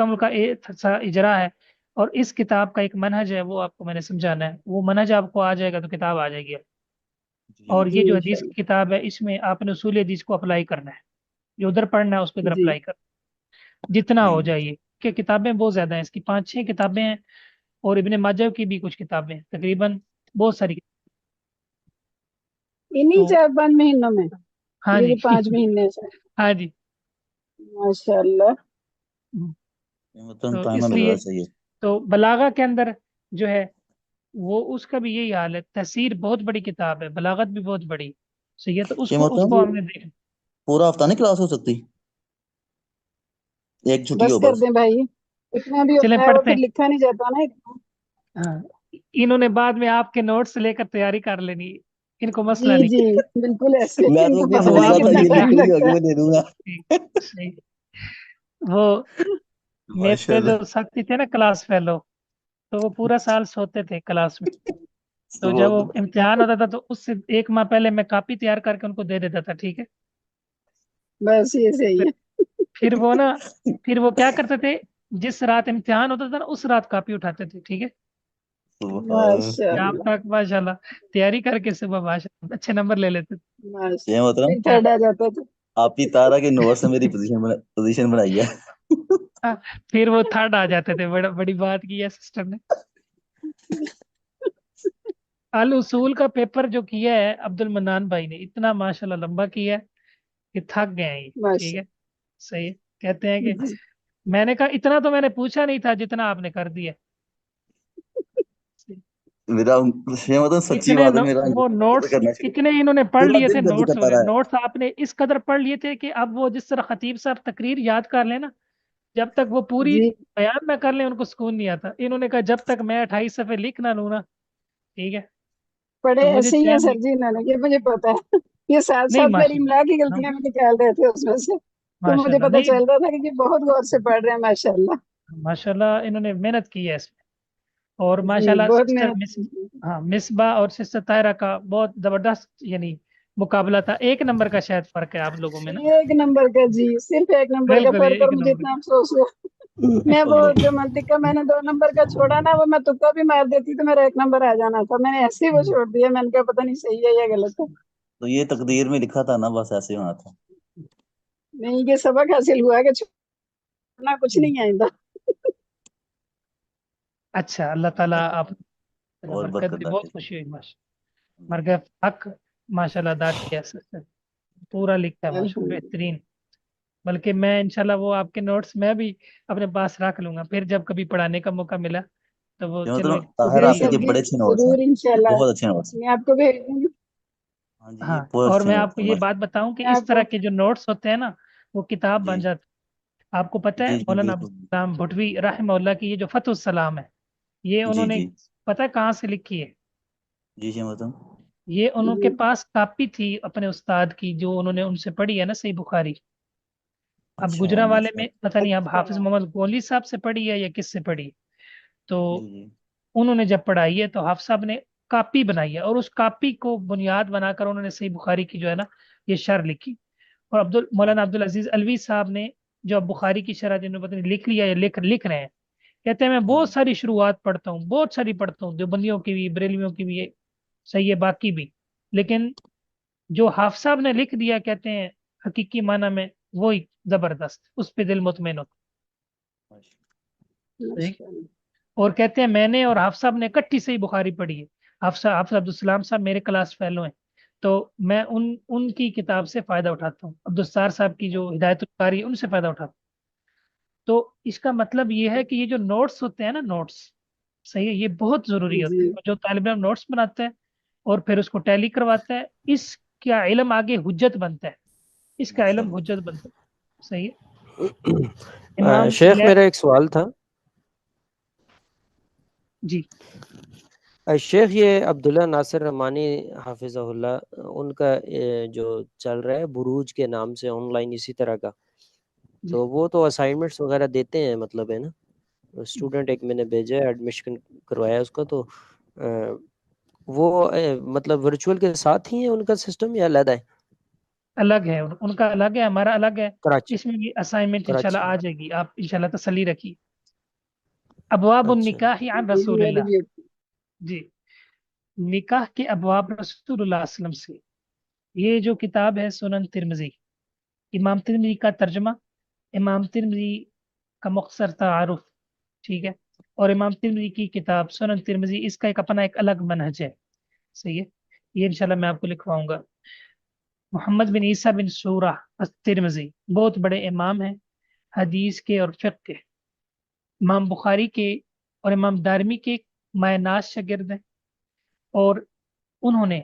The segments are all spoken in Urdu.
مکمل کا اجرا ہے، اور اس کتاب کا ایک منہج ہے، وہ آپ کو میں نے سمجھانا ہے. وہ منہج آپ کو آ جائے گا تو کتاب آ جائے گی. اور جی یہ جو حدیث انشاءاللہ. کی کتاب ہے، اس میں آپ نے اصول حدیث کو اپلائی کرنا ہے، جو ادھر پڑھنا ہے اس پہ ادھر جی اپلائی کرنا ہے. جتنا جی ہو جائے، کہ کتابیں بہت زیادہ ہیں، اس کی 5-6 کتابیں ہیں، اور ابن ماجہ کی بھی کچھ کتابیں ہیں، تقریباً بہت ساری. انہی تو 4-5 مہینوں میں، ہاں یہ جی. جو 5 مہینے سے. ہاں جی. ماشاء اللہ. تو مطلب ٹائم اس میرے لیے پاس صحیح ہے. تو بلاغہ کے اندر جو ہے وہ اس کا بھی یہی حال ہے. تفسیر بہت بڑی کتاب ہے، بلاغت بھی بہت بڑی. صحیح ہے، تو یہ اس مطلب کو ہم نے دیکھا. پورا ہفتہ نہیں کلاس ہو سکتی، ایک چھٹی بس ہو کر بس؟ دیں بھائی، اتنا بھی چلیں ہوتا ہے وہ پڑھتے پھر ہیں. لکھا نہیں جاتا نا اتنا. ہاں، انہوں نے بعد میں آپ کے نوٹس لے کر تیاری کر لینی، ان کو مسئلہ جی نہیں. جی بالکل ایسے میں ان تو کو ابھی پتہ وہ سوچ نہیں رہا آپ تھا کتنا یہ ٹائم لکھ رہی لگتا ہوگی ہے. میں دے دوں گا. صحیح. وہ ماشاء میرے اللہ. جو ساتھی تھے نا کلاس فیلو، تو وہ پورا سال سوتے تھے کلاس میں. تو جب وہ سبحان امتحان ہوتا تھا تو اس سے 1 ماہ پہلے میں کاپی تیار کر کے ان کو دے دیتا تھا. ٹھیک ہے. بس یہ صحیح ہے. پھر وہ نا پھر وہ کیا کرتے تھے، جس رات امتحان ہوتا تھا نا اس رات کاپی اٹھاتے تھے. ٹھیک ہے. سبحان. ماشاء شام اللہ. تک ماشاء اللہ تیاری کر کے صبح ماشاء اللہ اچھے نمبر لے لیتے تھے. ماشاء یہ اللہ مطلب پھر تھرڈ آ جاتا تھا. آپ ہی تارا کے نوٹ سے میری پوزیشن بنائی ہے. ہاں، پھر وہ تھرڈ آ جاتے تھے. بڑی بات کی ہے سسٹر نے. الاصول کا پیپر جو کیا ہے عبد المنان بھائی نے، اتنا ماشاءاللہ لمبا کیا ہے کہ تھک گئے ہیں یہ. ٹھیک ماشاء ہے. صحیح ہے. کہتے ہیں کہ اللہ. میں نے کہا اتنا تو میں نے پوچھا نہیں تھا جتنا آپ نے کر دیا. میرا یہ مطلب سچی اتنے بات ہے، میرا وہ ذکر نوٹس کرنا شروع اتنے انہوں نے پڑھ پورا لیے تھے. دل درد نوٹس کرتا وغیرہ رہا ہے. نوٹس آپ نے اس قدر پڑھ لیے تھے کہ اب وہ جس طرح خطیب صاحب تقریر یاد کر لیں نا، جب تک وہ پوری جی بیان نہ کر لیں ان کو سکون نہیں آتا. انہوں نے کہا جب تک میں 28 صفحے لکھ نہ لوں نا. ٹھیک ہے. پڑھے تو مجھے ایسے ہی ہیں چین سر جی انہوں نے، یہ مجھے پتا ہے. یہ ساتھ نہیں ساتھ میری ماشاء املا کی اللہ. غلطیاں بھی نکال رہے تھے اس میں سے، تو ماشاء مجھے اللہ پتا نہیں. چل رہا تھا کہ یہ بہت غور سے پڑھ رہے ہیں. ماشاء اللہ. ماشاء اللہ انہوں نے محنت کی ہے اس میں. اور ماشاء جی اللہ بہت سسٹر محنت کی. ہاں مصباح اور سسٹر طاہرہ کا بہت زبردست یعنی مقابلہ تھا. 1 نمبر کا شاید فرق ہے آپ لوگوں میں نا. 1 نمبر کا جی، صرف 1 نمبر کا بالکل فرق، اور 1 نمبر. مجھے اتنا افسوس ہوا. میں وہ اللہ. جو منطق کا میں نے 2 نمبر کا چھوڑا نا، وہ میں تکا بھی مار دیتی تو میرا 1 نمبر آ جانا تھا. میں نے ایسے ہی وہ چھوڑ دیا. میں نے کہا پتہ نہیں صحیح ہے یا غلط ہے. تو یہ تقدیر میں لکھا تھا نا، بس ایسے ہونا تھا. نہیں، یہ سبق حاصل ہوا کہ چھوڑنا کچھ نہیں آئندہ. اچھا اللہ تعالیٰ آپ اور برکت برکت دی. رکھے. بہت خوشی ہوئی ماشاء مر گئے حق. ماشاء اللہ ادا کیا سسٹر، پورا لکھا ہے ماشاء اللہ الحمدللہ. بہترین. بلکہ میں انشاءاللہ وہ آپ کے نوٹس میں بھی اپنے پاس رکھ لوں گا، پھر جب کبھی پڑھانے کا موقع ملا تو وہ یہ چلو مطلب طاہر جی آپ سر کے جی بڑے اچھے نوٹس ہیں، ضرور انشاءاللہ. بہت اچھے نوٹس ہیں. میں آپ کو بھیج دوں گی. ہاں جی یہ ہاں. بہت اور اچھے میں آپ نوٹس کو ہیں یہ ماشاء بات بتاؤں کہ میں اس آپ طرح کو کے جو نوٹس ہوتے ہیں نا وہ کتاب جی بن جاتے. آپ کو پتہ ہے جی جی مولانا بالکل. عبدالسلام بھٹوی رحمہ اللہ کی یہ جو فتح السلام ہے، یہ انہوں جی نے جی پتہ ہے کہاں سے لکھی ہے؟ جی جی مطلب یہ انہوں کے جی پاس کاپی تھی اپنے استاد کی، جو انہوں نے ان سے پڑھی ہے نا صحیح بخاری. اب اچھا گجرا والے ماشاء میں اللہ. پتہ نہیں اب حافظ محمد گولی صاحب سے پڑھی ہے یا کس سے پڑھی. تو جی جی انہوں نے جب پڑھائی ہے تو حافظ صاحب نے کاپی بنائی ہے، اور اس کاپی کو بنیاد بنا کر انہوں نے صحیح بخاری کی جو ہے نا یہ شرح لکھی. اور مولانا عبد العزیز الوی صاحب نے جو اب بخاری کی شرح جنہوں نے پتہ نہیں لکھ لیا یا لکھ رہے ہیں، کہتے ہیں میں بہت ساری شروعات پڑھتا ہوں، بہت ساری پڑھتا ہوں، دیوبندیوں کی بھی بریلویوں کی بھی صحیح ہے باقی بھی، لیکن جو حافظ صاحب نے لکھ دیا کہتے ہیں حقیقی معنی میں وہی زبردست، اس پہ دل مطمئن ہوتا ہے. ماشاءاللہ. اور کہتے ہیں میں نے اور حافظ صاحب نے اکٹھی سے ہی بخاری پڑھی ہے. حافظ عبدالسلام صاحب میرے کلاس فیلو ہیں، تو میں ان کی کتاب سے فائدہ اٹھاتا ہوں. عبدالستار صاحب کی جو ہدایت القاری ان سے فائدہ اٹھاتا ہوں. تو اس کا مطلب یہ ہے کہ یہ جو نوٹس ہوتے ہیں نا نوٹس، صحیح ہے، یہ بہت ضروری ہوتے جی ہیں. اور جو طالب علم نوٹس بناتا ہے اور پھر اس کو ٹیلی کرواتا ہے، اس کا علم آگے حجت بنتا ہے. اس کا ماشاء علم اللہ. حجت بنتا ہے. صحیح ہے. امام شیخ میرا ایک سوال تھا. جی شیخ یہ عبداللہ ناصر رحمانی حافظہ اللہ ان کا جو چل رہا ہے بروج کے نام سے آن لائن اسی طرح کا، جی تو وہ تو اسائنمنٹس وغیرہ دیتے ہیں مطلب ہے نا؟ اسٹوڈنٹ ایک میں نے بھیجا ہے، ایڈمیشن کروایا اس کا، تو وہ مطلب ورچوئل کے ساتھ ہی ہے ان کا سسٹم یا علیحدہ ہے؟ الگ ہے، ان کا الگ ہے، ہمارا الگ ہے. کراچی اس میں بھی اسائنمنٹ انشاءاللہ کراچی آ میں. جائے گی، آپ انشاءاللہ تسلی رکھیے. ابواب اچھا النکاح عن جی رسول میری اللہ. بھی جی، نکاح کے ابواب رسول اللہ صلی اللہ علیہ وسلم سے. یہ جو کتاب ہے سنن ترمذی، امام ترمذی کا ترجمہ، امام ترمذی کا مختصر تعارف، ٹھیک ہے، اور امام ترمذی کی کتاب سنن ترمذی، اس کا ایک اپنا ایک الگ منہج ہے. صحیح ہے، یہ انشاءاللہ میں آپ کو لکھواؤں گا. محمد بن عیسیٰ بن سورہ الترمذی بہت بڑے امام ہیں حدیث کے اور فقہ کے. امام بخاری کے اور امام دارمی کے مایہ ناز شاگرد ہیں، اور انہوں نے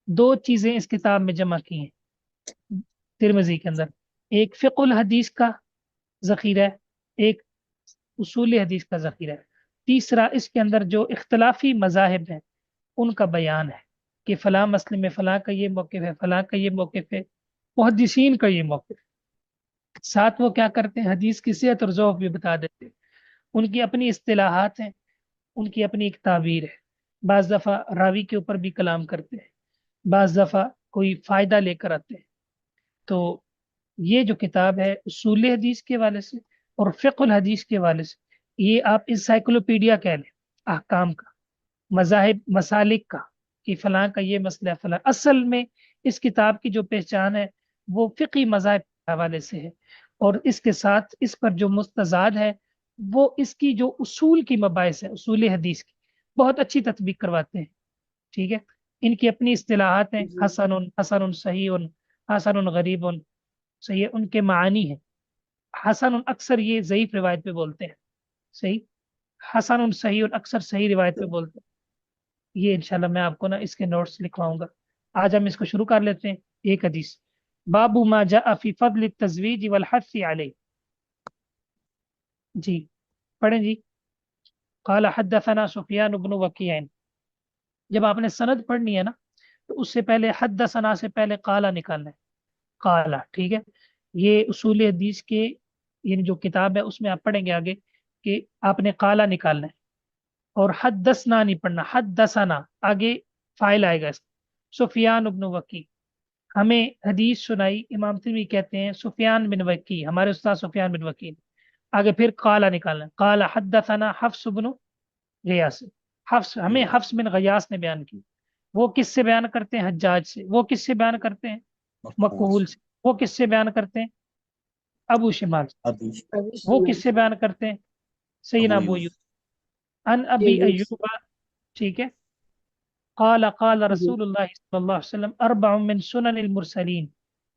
دو چیزیں اس کتاب میں جمع کی ہیں ترمذی کے اندر. ایک فقہ الحدیث کا ذخیرہ ہے، ایک اصول حدیث کا ذخیرہ ہے. تیسرا اس کے اندر جو اختلافی مذاہب ہیں ان کا بیان ہے کہ فلاں مسئلے میں فلاں کا یہ موقف ہے، فلاں کا یہ موقف ہے، محدثین کا یہ موقف ہے. ساتھ وہ کیا کرتے ہیں، حدیث کی صحت اور ضعف بھی بتا دیتے ہیں. ان کی اپنی اصطلاحات ہیں، ان کی اپنی ایک تعبیر ہے. بعض دفعہ راوی کے اوپر بھی کلام کرتے ہیں، بعض دفعہ کوئی فائدہ لے کر آتے ہیں. تو یہ جو کتاب ہے اصول حدیث کے حوالے سے اور فقہ الحدیث کے حوالے سے، یہ آپ انسائکلوپیڈیا کہہ لیں احکام کا، مذاہب مسالک کا، کہ فلاں کا یہ مسئلہ ہے فلاں. اصل میں اس کتاب کی جو پہچان ہے وہ فقہی مذاہب کے حوالے سے ہے، اور اس کے ساتھ اس پر جو مستزاد ہے وہ اس کی جو اصول کی مباحث ہے اصول حدیث کی بہت اچھی تطبیق کرواتے ہیں. ٹھیک ہے، ان کی اپنی اصطلاحات ہیں، جی حسن، حسن صحیح، حسن غریب، صحیح ہے، ان کے معانی ہیں. حسن اکثر یہ ضعیف روایت پہ بولتے ہیں، صحیح. حسن صحیح اور اکثر صحیح روایت پہ بولتے ہیں. یہ انشاءاللہ میں آپ کو نا اس کے نوٹس لکھواؤں گا. آج ہم اس کو شروع کر لیتے ہیں. ایک حدیث، باب ما جاء فی فضل التزویج والحث علیہ. جی پڑھیں جی. قال حدثنا سفیان بن وکیع. جب آپ نے سند پڑھنی ہے نا تو اس سے پہلے حدثنا سے پہلے قالا نکالنا ہے. قالا، ٹھیک ہے. یہ اصول حدیث کے یعنی جو کتاب ہے اس میں آپ پڑھیں گے آگے کہ آپ نے قالا نکالنا ہے، اور حدثنا نہیں پڑھنا، حدثنا آگے فائل آئے گا اس کا. سفیان بن وکی ہمیں حدیث سنائی، امام ترمذی کہتے ہیں سفیان بن وکی، ہمارے استاد سفیان بن وکی. آگے پھر قالا نکالنا ہے. قال حدثنا حفص بن غیاس. حفص ہمیں حفص بن غیاس نے بیان کی. وہ کس سے بیان کرتے ہیں؟ حجاج سے. وہ کس سے بیان کرتے ہیں؟ مقبول سے. وہ کس سے بیان کرتے ہیں؟ ابو شمال سے. ابھی ابھی وہ سنا کس سے بیان کرتے ہیں؟ سیدنا ابو ابو ایوب. ایوب. ان ابی ایوب سے. ایوب، ٹھیک ہے. قال قال جی رسول اللہ صلی اللہ علیہ وسلم اربع من سنن المرسلین.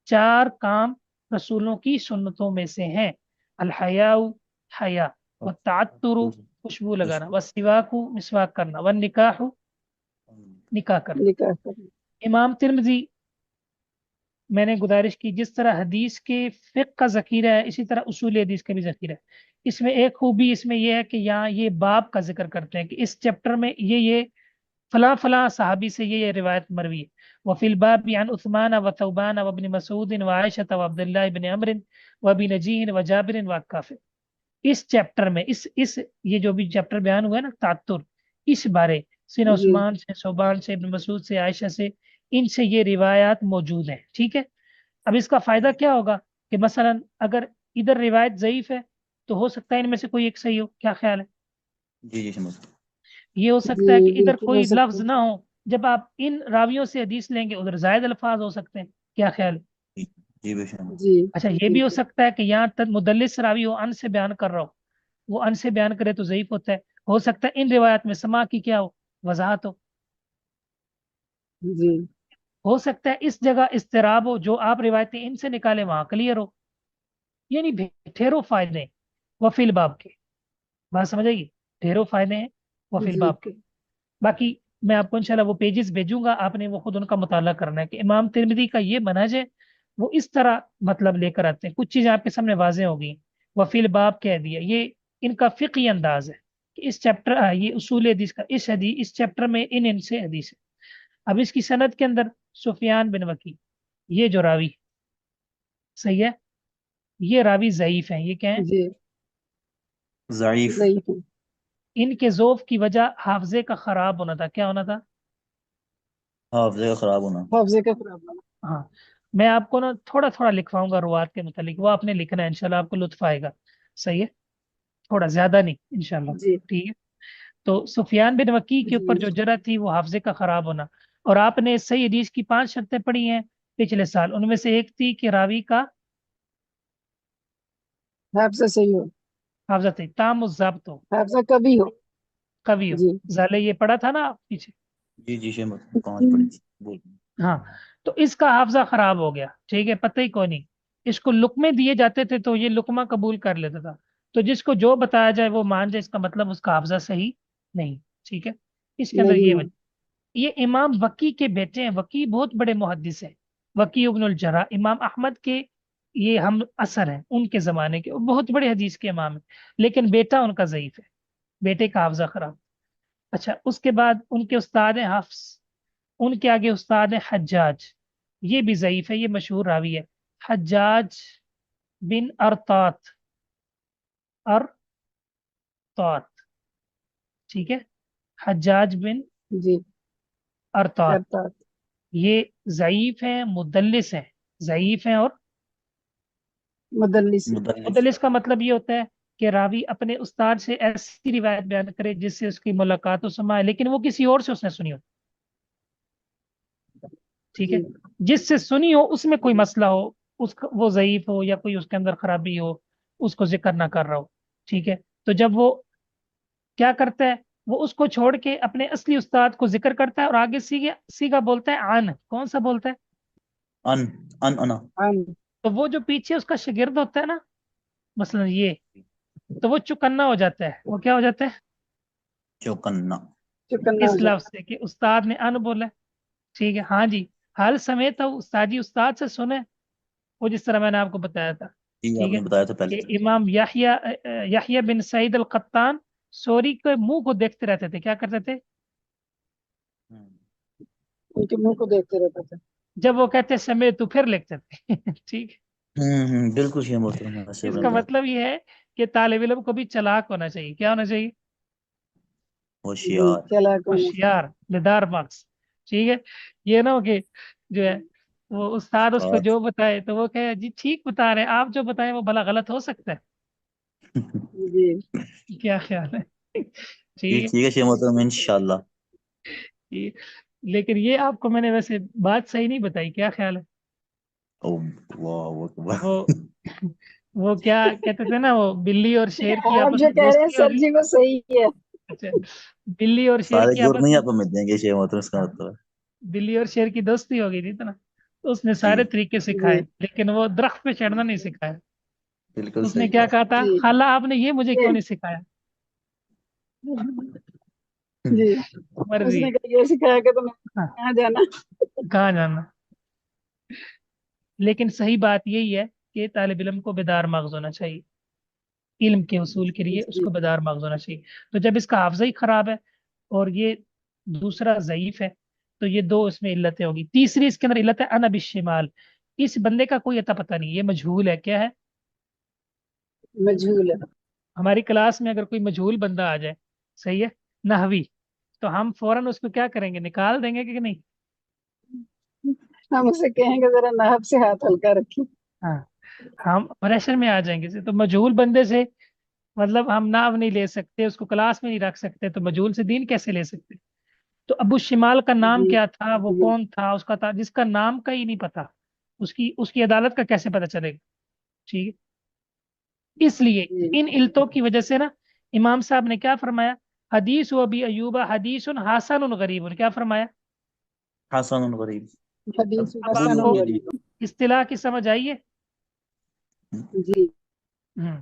چار کام رسولوں کی سنتوں میں سے ہیں. الحیاء، حیا، والتعطر، خوشبو لگانا، والسواک، مسواک کرنا، والنکاح، نکاح کرنا. نکاح کرنا. امام ترمذی، میں نے گزارش کی جس طرح حدیث کے فقہ کا ذخیرہ ہے اسی طرح اصول حدیث کا بھی ذخیرہ ہے. اس میں ایک خوبی اس میں یہ ہے کہ یہاں یہ باب کا ذکر کرتے ہیں کہ اس چیپٹر میں یہ فلاں فلاں صحابی سے یہ روایت مروی ہے. وفی الباب عن عثمان و ثوبان و ابن مسعود و عائشہ و عبداللہ بن عمر و ابی نجیح و جابر و عکاف. اس چیپٹر میں اس یہ جو بھی چیپٹر بیان ہوا ہے نا تعطر، اس بارے سیدنا جی عثمان سے، ثوبان سے، ابن مسعود سے، عائشہ سے، ان سے یہ روایات موجود ہیں. ٹھیک ہے. اب اس کا فائدہ کیا ہوگا کہ مثلا اگر ادھر روایت ضعیف ہے تو ہو سکتا ہے ان میں سے کوئی ایک صحیح ہو. کیا خیال ہے؟ جی جی سمجھ. یہ ہو جی سکتا ہے کہ ادھر بالکل ہو کوئی سکتا لفظ ہے. نہ ہو، جب آپ ان راویوں سے حدیث لیں گے ادھر زائد الفاظ ہو سکتے ہیں. کیا خیال ہے؟ جی جی بے شک. جی اچھا یہ بھی ہو بالکل. سکتا ہے کہ یہاں تک مدلس راوی ہو، ان سے بیان کر رہا ہو، وہ ان سے بیان کرے تو ضعیف ہوتا ہے. ہو سکتا ہے ان روایت میں سما کی کیا ہو، وضاحت جی ہو سکتا ہے اس جگہ اضطراب ہو، جو آپ روایتیں ان سے نکالے وہاں کلیئر ہو. یعنی ڈھیروں فائدے ہیں وفی الباب کے. بات سمجھ آئے گی؟ ڈھیروں فائدے ہیں وفی جی الباب کے. باقی میں آپ کو انشاءاللہ وہ پیجز بھیجوں گا، آپ نے وہ خود ان کا مطالعہ کرنا ہے کہ امام ترمذی کا یہ منہج ہے. وہ اس طرح مطلب لے کر آتے ہیں. کچھ چیزیں آپ کے سامنے واضح ہو گئی. وفی الباب کہہ دیا، یہ ان کا فقہی انداز ہے کہ اس چیپٹر یہ اصول حدیث کا اس چیپٹر میں ان سے حدیث ہے. اب اس کی سند کے اندر سفیان بن وکی، یہ جو راوی، صحیح ہے، یہ راوی ضعیف ہیں. یہ کیا ہیں؟ جی ضعیف. ضعیف ہے. ان کے ذوف کی وجہ حافظے کا خراب ہونا تھا. کیا ہونا تھا؟ حافظے کا خراب ہونا. حافظے کا خراب ہونا. ہاں. میں آپ کو نا تھوڑا تھوڑا لکھواؤں گا روات کے متعلق، وہ آپ نے لکھنا ہے، انشاءاللہ آپ کو لطف آئے گا. صحیح ہے، تھوڑا زیادہ نہیں انشاءاللہ. جی ٹھیک ہے. تو سفیان بن وکی کے اوپر جی جو جرح تھی وہ حافظے کا خراب ہونا. اور آپ نے صحیح حدیث کی 5 شرطیں پڑھی ہیں پچھلے سال، ان میں سے ایک تھی کہ راوی کا حافظہ صحیح ہو، حافظہ تھی تام الضبط ہو، حافظہ کبھی ہو. قوی ہو. جی زالے یہ پڑھا تھا نا پیچھے. جی جی شیخ محترم 5 پڑھی تھی بول. ہاں. تو اس کا حافظہ خراب ہو گیا، ٹھیک ہے، پتہ ہی کوئی نہیں. اس کو لقمے دیے جاتے تھے تو یہ لقمہ قبول کر لیتا تھا. تو جس کو جو بتایا جائے وہ مان جائے، اس کا مطلب اس کا حافظہ صحیح نہیں. ٹھیک ہے. اس کے اندر یہ نہیں وجہ. یہ امام وکی کے بیٹے ہیں. وکی بہت بڑے محدث ہیں، وکی ابن الجراح، امام احمد کے یہ ہم اثر ہیں ان کے زمانے کے، بہت بڑے حدیث کے امام ہیں. لیکن بیٹا ان کا ضعیف ہے، بیٹے کا حافظہ خراب. اچھا، اس کے بعد ان کے استاد ہیں حفص، ان کے آگے استاد ہیں حجاج، یہ بھی ضعیف ہے، یہ مشہور راوی ہے. حجاج بن ارطاط، ارطاط، ٹھیک ہے، حجاج بن جی ارطاط. کرتا. یہ ضعیف ہیں، مدلس ہیں، ضعیف ہیں. اور مدلس. مدلس. مدلس کا مطلب یہ ہوتا ہے کہ راوی اپنے استاد سے ایسی روایت بیان کرے جس سے اس کی ملاقات و سماع ہے، لیکن وہ کسی اور سے اس نے سنی ہو. ٹھیک ہے. جی جس سے سنی ہو اس میں کوئی مسئلہ ہو، وہ ضعیف ہو یا کوئی اس کے اندر خرابی ہو، اس کو ذکر نہ کر رہا ہو. ٹھیک ہے. تو جب وہ کیا کرتا ہے، وہ اس کو چھوڑ کے اپنے اصلی استاد کو ذکر کرتا ہے اور آگے سیگا بولتا ہے عن. کون سا بولتا ہے؟ انا. تو وہ جو پیچھے اس کا شاگرد ہوتا ہے نا، مثلا یہ، تو وہ چکنا ہو جاتا ہے. وہ کیا ہو جاتا ہے؟ چوکنا. چکنا ہو اس جائے. لفظ سے کہ استاد نے ان بولا. ٹھیک ہے. ہاں جی، حال سمیت استادی استاد سے سنے، وہ جس طرح میں نے آپ کو بتایا تھا. جی آپ ٹھیک ہے. نے بتایا تھا پہلے. کہ امام یحییٰ بن سعید القطان سوری کے منہ کو دیکھتے رہتے تھے. کیا کرتے تھے؟ ان کے منہ کو دیکھتے رہتا تھا. جب وہ کہتے سمیت تو پھر لکھتے تھے. ٹھیک. بالکل شیخ محترم ایسے اس بن کا رہا ہے. مطلب یہ ہے کہ طالب علم کو بھی چلاک ہونا چاہیے. کیا ہونا چاہیے؟ جی ہوشیار. چلا کون. ہوشیار، بیدار مغز. ٹھیک ہے. یہ نہ ہو کہ جو ہے وہ استاد اس کو خاص. جو بتائے تو وہ کہے جی ٹھیک بتا رہے ہیں، آپ جو بتائیں وہ بھلا غلط ہو سکتا جی ہے. کیا خیال ہے؟ جی ٹھیک ہے. ٹھیک ہے شیخ محترم انشاءاللہ. لیکن یہ آپ کو میں نے ویسے بات صحیح نہیں بتائی. کیا خیال ہے؟ او واہ اکبر. وہ وہ کیا کہتے تھے نا، وہ بلی اور شیر کی آپ آپس جو میں کہہ رہے ہیں دوستی سر ہوگی. جی وہ صحیح ہے. اچھا، بلی اور شیر سارے کی گر آپس نہیں میں، آپ کو مل جائیں گے شیخ محترم اس کا ہاں، مطلب ہے. بلی اور شیر کی دوستی ہو گئی تھی نا، تو اس نے جی سارے طریقے جی سکھائے لیکن وہ درخت پہ چڑھنا نہیں سکھایا. بالکل اس نے صحیح کیا کہا تھا، جی خالہ آپ نے یہ مجھے کیوں نہیں سکھایا؟ جی. اس کہا. مرضی. نے کہا یہ سکھایا کہ تمہیں ہاں، کہاں جانا. کہاں جانا. لیکن صحیح بات یہی ہے کہ طالب علم کو بیدار مغز ہونا چاہیے. علم کے حصول کے لیے اس جی کو بیدار مغز ہونا چاہیے. تو جب اس کا حافظہ ہی خراب ہے اور یہ دوسرا ضعیف ہے تو یہ دو اس میں علتیں ہوگی. تیسری اس کے اندر علت ہے انا بالشمال. اس بندے کا کوئی اتا پتہ نہیں، یہ مجہول ہے. کیا ہے؟ مجہول ہے. ہماری کلاس میں اگر کوئی مجہول بندہ آ جائے، صحیح ہے، نحوی، تو ہم فوراً اس کو کیا کریں گے، نکال دیں گے کہ نہیں؟ ہم اسے کہیں گے ذرا نحب سے ہاتھ ہلکا رکھیں. ہاں، ہم پریشر میں آ جائیں گے. تو مجہول بندے سے مطلب ہم ناو نہیں لے سکتے، اس کو کلاس میں نہیں رکھ سکتے، تو مجہول سے دین کیسے لے سکتے؟ تو ابو شمال کا نام جی کیا تھا، وہ جی کون تھا، اس کا تھا جس کا نام کا ہی نہیں پتا، اس کی عدالت کا کیسے پتہ چلے گا؟ ٹھیک ہے. اس لیے جی ان علتوں کی وجہ سے نا امام صاحب نے کیا فرمایا، حدیث و ابی ایوبہ حدیث حسن غریب. کیا فرمایا؟ حسن غریب. حدیث اب جی آپ حسن کو جی جی. غریب. اصطلاح کی سمجھ آئیے؟ جی ہوں.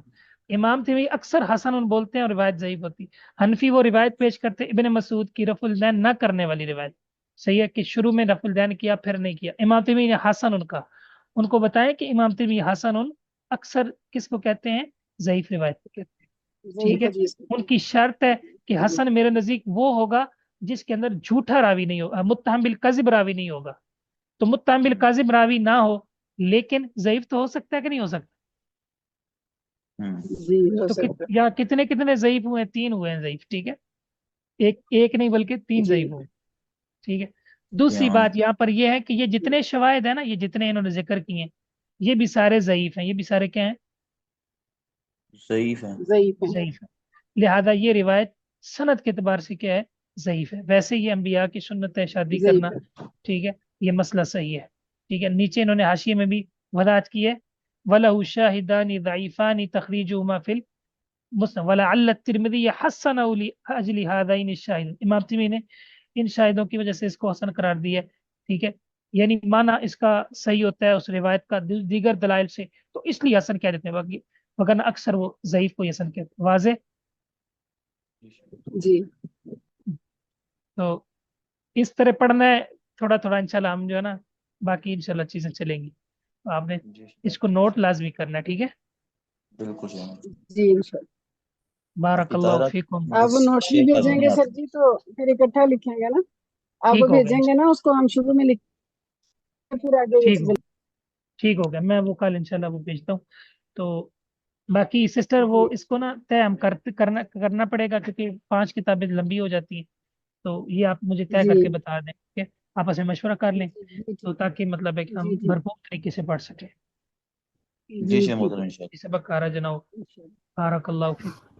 امام تیمی اکثر حسن بولتے ہیں اور روایت ضعیف ہوتی. حنفی وہ روایت پیش کرتے ابن مسعود کی رفع الدین نہ کرنے والی روایت. صحیح ہے کہ شروع میں رفع الدین کیا پھر نہیں کیا. امام تیمی نے حسن کا ان کو بتائیں کہ امام تیمی حسن اکثر کس کو کہتے ہیں، ضعیف روایت کو کہتے ہیں. ٹھیک ضعیف ہے. حدیث. ان کی شرط ہے کہ جی حسن میرے نزدیک وہ ہوگا جس کے اندر جھوٹا راوی نہیں ہوگا، متہم بالکذب راوی نہیں ہوگا. تو متہم بالکذب راوی نہ ہو لیکن ضعیف تو ہو سکتا ہے کہ نہیں ہو سکتا؟ جی ہو تو سکتا یا کتنے ضعیف ہوئے ہیں؟ 3 ہوئے ہیں ضعیف. ٹھیک ہے. ایک نہیں بلکہ 3 ہے. جی ضعیف ہوئے. ٹھیک ہے. دوسری یہاں بات یہاں پر یہ ہے کہ یہ جتنے شواہد ہیں نا، یہ جتنے انہوں نے ذکر کیے ہیں، یہ بھی سارے ضعیف ہیں، یہ بھی سارے کیا ہیں؟ ضعیف ہیں. ضعیف ہے. ضعیف ہے. لہذا یہ روایت سند کے اعتبار سے کیا ہے؟ ضعیف ہے. ویسے یہ انبیاء کی سنت ہے شادی ضعیف کرنا، ہے. ٹھیک ہے، یہ مسئلہ صحیح ہے. ٹھیک ہے، نیچے انہوں نے حاشیے میں بھی وضاحت کی ہے، وَلَهُ شَاهِدَانِ ضَعِيفَانِ تَخْرِيجُهُمَا فِي الْمُسْنَدِ وَلَعَلَّ التِّرْمِذِيَّ حَسَّنَهُ لِأَجْلِ هَذَيْنِ الشَّاهِدَيْنِ. امام ترمذی نے ان شاہدوں کی وجہ سے اس کو حسن قرار دیا ہے. ٹھیک ہے، یعنی معنی اس کا صحیح ہوتا ہے اس روایت کا دیگر دلائل سے، تو اس لیے حسن کہہ دیتے ہیں، باقی وگرنہ اکثر وہ ضعیف کو حسن کہتے ہیں. واضح؟ جی. تو اس طرح پڑھنا ہے تھوڑا تھوڑا، انشاءاللہ ہم جو ہے نا باقی انشاءاللہ چیزیں چلیں گی. تو آپ نے اس کو نوٹ لازمی کرنا ہے. ٹھیک ہے، بالکل صحیح. جی انشاءاللہ. بارک اللہ فیکم. آپ وہ نوٹس بھی بھیجیں گے سر جی تو پھر اکٹھا لکھیں گے نا. آپ وہ ٹھیک ہو گیا بھیجیں گے نا، اس کو ہم شروع میں لکھ پھر آگے یہ ٹھیک ہو چیزیں. ٹھیک ہو گیا، میں وہ کل انشاءاللہ وہ بھیجتا ہوں. تو باقی سسٹر وہ جی اس کو نا طے ہم کرنا پڑے گا، کیونکہ 5 کتابیں لمبی ہو جاتی ہیں. تو یہ آپ مجھے طے کر جی کے بتا دیں کہ آپس میں مشورہ کر لیں، جی جی تو تاکہ مطلب ہے کہ ہم جی جی بھرپور طریقے سے پڑھ سکیں. جی جی شیخ ٹھیک محترم ہے انشاءاللہ. سبق آ رہا جناب. انشاءاللہ. بارک اللہ فیکم.